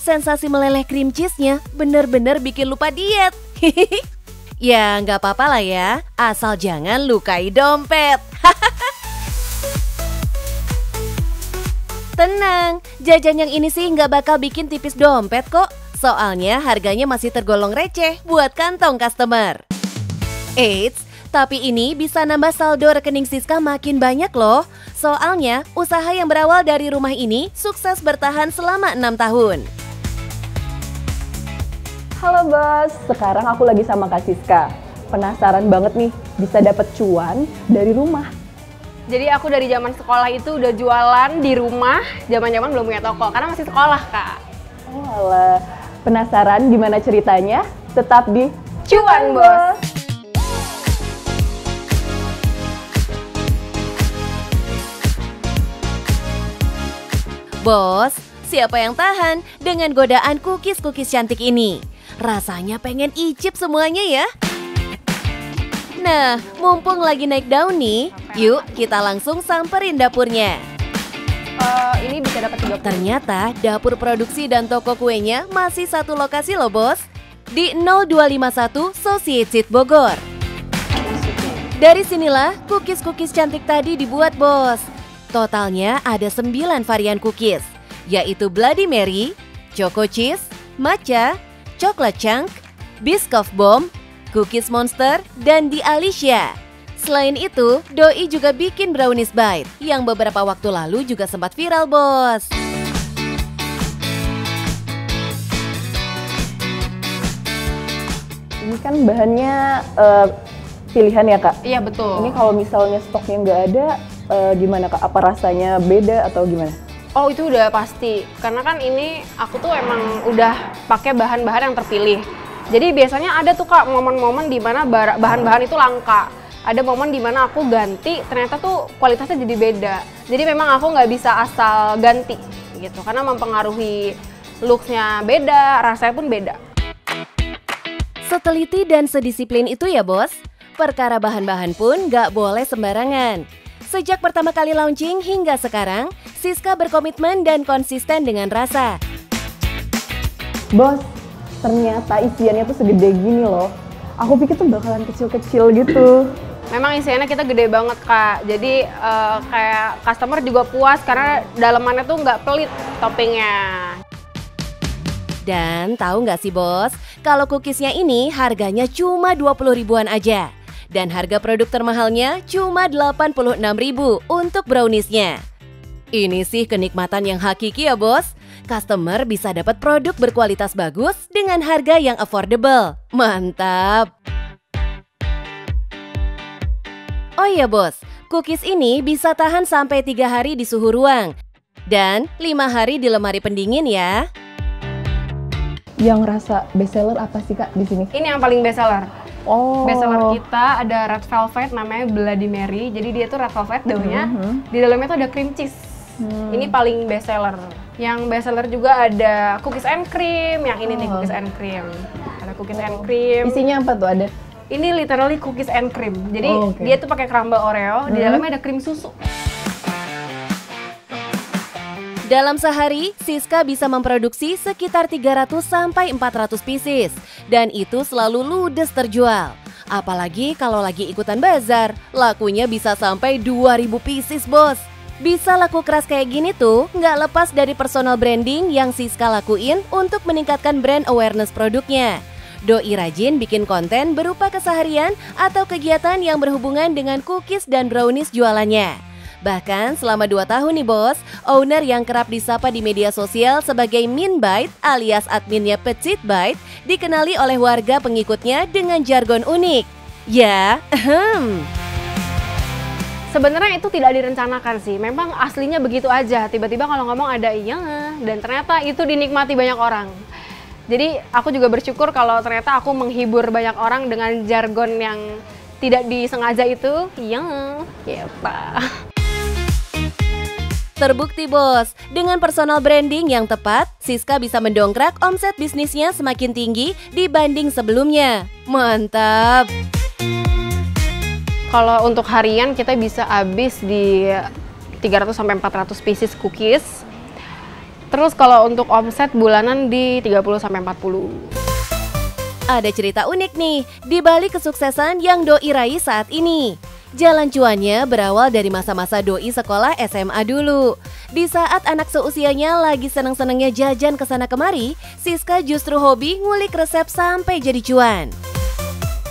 sensasi meleleh cream cheese-nya bener-bener bikin lupa diet. Ya nggak apa-apa lah ya, asal jangan lukai dompet. Tenang, jajan yang ini sih nggak bakal bikin tipis dompet kok. Soalnya harganya masih tergolong receh buat kantong customer. Eits, tapi ini bisa nambah saldo rekening Siska makin banyak loh. Soalnya usaha yang berawal dari rumah ini sukses bertahan selama 6 tahun. Halo bos, sekarang aku lagi sama Kak Siska. Penasaran banget nih, bisa dapat cuan dari rumah. Jadi aku dari zaman sekolah itu udah jualan di rumah, zaman-zaman belum punya toko, karena masih sekolah, Kak. Oh alah, penasaran gimana ceritanya? Tetap di Cuan, Bos! Bos, siapa yang tahan dengan godaan cookies-cookies cantik ini? Rasanya pengen icip semuanya ya. Nah, mumpung lagi naik daun nih, yuk kita langsung samperin dapurnya. Ini bisa dapat 30. Ternyata dapur produksi dan toko kuenya masih satu lokasi loh bos, di 0251 Society Street Bogor. Dari sinilah cookies-cookies cantik tadi dibuat bos. Totalnya ada 9 varian cookies, yaitu Bloody Mary, Choco Cheese, Matcha, Chocolate Chunk, Biscoff Bomb, Cookies Monster, dan di Alicia. Selain itu, Doi juga bikin brownies bite yang beberapa waktu lalu juga sempat viral, bos. Ini kan bahannya pilihan ya Kak? Iya betul. Ini kalau misalnya stoknya nggak ada, gimana Kak? Apa rasanya beda atau gimana? Oh itu udah pasti, karena kan ini aku tuh emang udah pakai bahan-bahan yang terpilih. Jadi biasanya ada tuh Kak momen-momen di mana bahan-bahan itu langka. Ada momen di mana aku ganti, ternyata tuh kualitasnya jadi beda. Jadi memang aku nggak bisa asal ganti gitu, karena mempengaruhi looks-nya beda, rasanya pun beda. Seteliti dan sedisiplin itu ya bos. Perkara bahan-bahan pun nggak boleh sembarangan. Sejak pertama kali launching hingga sekarang, Siska berkomitmen dan konsisten dengan rasa. Bos, ternyata isiannya tuh segede gini loh. Aku pikir tuh bakalan kecil-kecil gitu. Memang isiannya kita gede banget Kak, jadi kayak customer juga puas karena dalamannya tuh nggak pelit toppingnya. Dan tahu nggak sih bos, kalau cookiesnya ini harganya cuma 20 ribuan aja. Dan harga produk termahalnya cuma 86.000 untuk browniesnya. Ini sih kenikmatan yang hakiki ya bos. Customer bisa dapat produk berkualitas bagus dengan harga yang affordable. Mantap! Oh iya bos, cookies ini bisa tahan sampai 3 hari di suhu ruang. Dan 5 hari di lemari pendingin ya. Yang rasa bestseller apa sih Kak di sini? Ini yang paling bestseller. Oh. Bestseller kita ada red velvet namanya Bloody Mary. Jadi dia tuh red velvet daunnya. Di dalamnya tuh ada cream cheese. Ini paling bestseller. Yang bestseller juga ada cookies and cream. Yang ini nih cookies and cream. Ada cookies and cream. Isinya apa tuh ada? Ini literally cookies and cream. Jadi dia tuh pakai crumble Oreo. Di dalamnya ada krim susu. Dalam sehari, Siska bisa memproduksi sekitar 300 sampai 400 pieces. Dan itu selalu ludes terjual. Apalagi kalau lagi ikutan bazar, lakunya bisa sampai 2000 pieces bos. Bisa laku keras kayak gini tuh nggak lepas dari personal branding yang Siska lakuin untuk meningkatkan brand awareness produknya. Doi rajin bikin konten berupa keseharian atau kegiatan yang berhubungan dengan cookies dan brownies jualannya. Bahkan selama 2 tahun nih bos, owner yang kerap disapa di media sosial sebagai Min Bite alias adminnya Petite Bite dikenali oleh warga pengikutnya dengan jargon unik. Ya, Sebenarnya itu tidak direncanakan sih, memang aslinya begitu aja. Tiba-tiba kalau ngomong ada iya, dan ternyata itu dinikmati banyak orang. Jadi aku juga bersyukur kalau ternyata aku menghibur banyak orang dengan jargon yang tidak disengaja itu. Iya, gitu. Terbukti bos, dengan personal branding yang tepat, Siska bisa mendongkrak omset bisnisnya semakin tinggi dibanding sebelumnya. Mantap! Kalau untuk harian kita bisa habis di 300 sampai 400 pieces cookies. Terus kalau untuk omset bulanan di 30-40. Ada cerita unik nih di balik kesuksesan yang Doi raih saat ini. Jalan cuannya berawal dari masa-masa Doi sekolah SMA dulu. Di saat anak seusianya lagi seneng-senengnya jajan kesana kemari, Siska justru hobi ngulik resep sampai jadi cuan.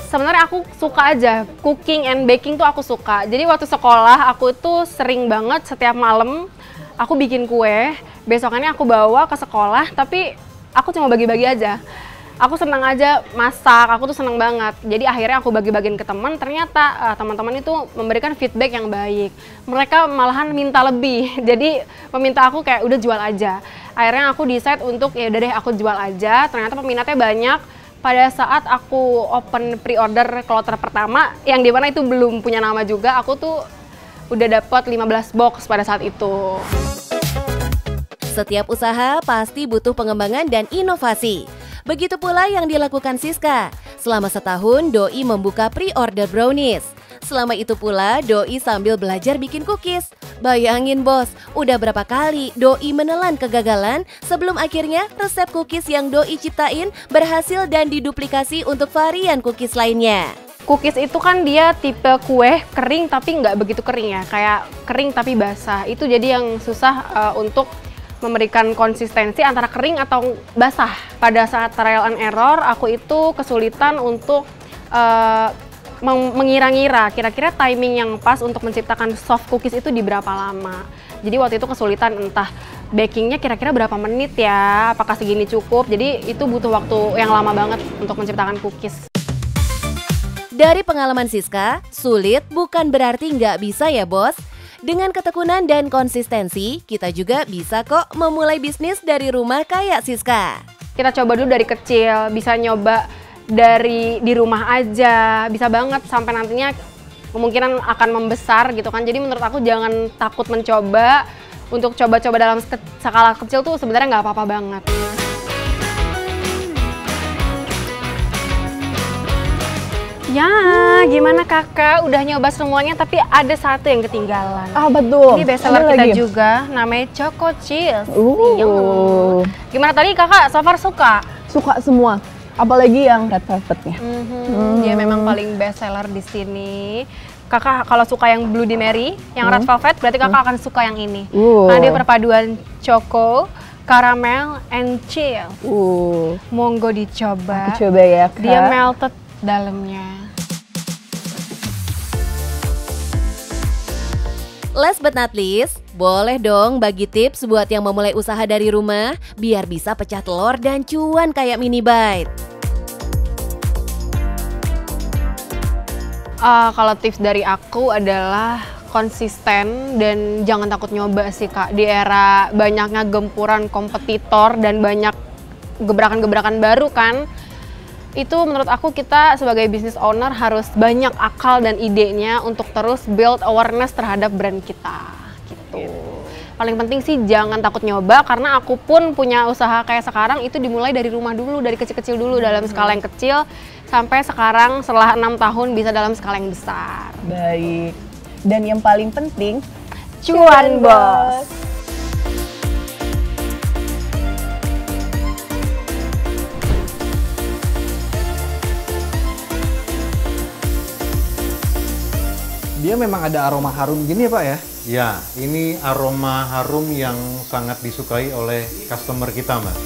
Sebenarnya aku suka aja, cooking and baking tuh aku suka. Jadi waktu sekolah aku tuh sering banget setiap malam aku bikin kue. Besokannya aku bawa ke sekolah, tapi aku cuma bagi-bagi aja. Aku senang aja masak, aku tuh senang banget. Jadi akhirnya aku bagi-bagiin ke teman, ternyata teman-teman itu memberikan feedback yang baik. Mereka malahan minta lebih, jadi meminta aku kayak udah jual aja. Akhirnya aku decide untuk ya udah deh aku jual aja, ternyata peminatnya banyak. Pada saat aku open pre-order kloter pertama, yang dimana itu belum punya nama juga, aku tuh udah dapat 15 box pada saat itu. Setiap usaha pasti butuh pengembangan dan inovasi. Begitu pula yang dilakukan Siska. Selama setahun, Doi membuka pre-order brownies. Selama itu pula, Doi sambil belajar bikin cookies. Bayangin bos, udah berapa kali Doi menelan kegagalan sebelum akhirnya resep cookies yang Doi ciptain berhasil dan diduplikasi untuk varian cookies lainnya. Cookies itu kan dia tipe kue kering tapi nggak begitu kering ya, kayak kering tapi basah. Itu jadi yang susah untuk memberikan konsistensi antara kering atau basah. Pada saat trial and error, aku itu kesulitan untuk mengira-ngira kira-kira timing yang pas untuk menciptakan soft cookies itu di berapa lama. Jadi waktu itu kesulitan, entah bakingnya kira-kira berapa menit ya, apakah segini cukup. Jadi itu butuh waktu yang lama banget untuk menciptakan cookies. Dari pengalaman Siska, sulit bukan berarti nggak bisa ya bos. Dengan ketekunan dan konsistensi, kita juga bisa kok memulai bisnis dari rumah kayak Siska. Kita coba dulu dari kecil, bisa nyoba dari di rumah aja, bisa banget sampai nantinya kemungkinan akan membesar gitu kan. Jadi menurut aku jangan takut mencoba, untuk coba-coba dalam skala kecil tuh sebenarnya nggak apa-apa banget. Ya, gimana kakak? Udah nyoba semuanya tapi ada satu yang ketinggalan. Ah betul. Ini bestseller kita juga, namanya Choco Chills. Gimana tadi kakak? So far suka? Suka semua, apalagi yang red velvetnya. Dia memang paling bestseller di sini. Kakak kalau suka yang Bloody Mary, yang red velvet, berarti kakak akan suka yang ini. Ada perpaduan choco, caramel, and chill. Monggo dicoba. Aku coba ya kak. Dia melted dalamnya. Last but not least, boleh dong bagi tips buat yang memulai usaha dari rumah biar bisa pecah telur dan cuan kayak Mini Bite. Kalau tips dari aku adalah konsisten dan jangan takut nyoba sih kak. Di era banyaknya gempuran kompetitor dan banyak gebrakan-gebrakan baru kan, itu menurut aku kita sebagai business owner harus banyak akal dan idenya untuk terus build awareness terhadap brand kita gitu. Paling penting sih jangan takut nyoba, karena aku pun punya usaha kayak sekarang itu dimulai dari rumah dulu, dari kecil-kecil dulu dalam skala yang kecil sampai sekarang setelah 6 tahun bisa dalam skala yang besar. Baik. Dan yang paling penting, cuan bos. Dia memang ada aroma harum gini ya Pak ya? Ya, ini aroma harum yang sangat disukai oleh customer kita, Mbak.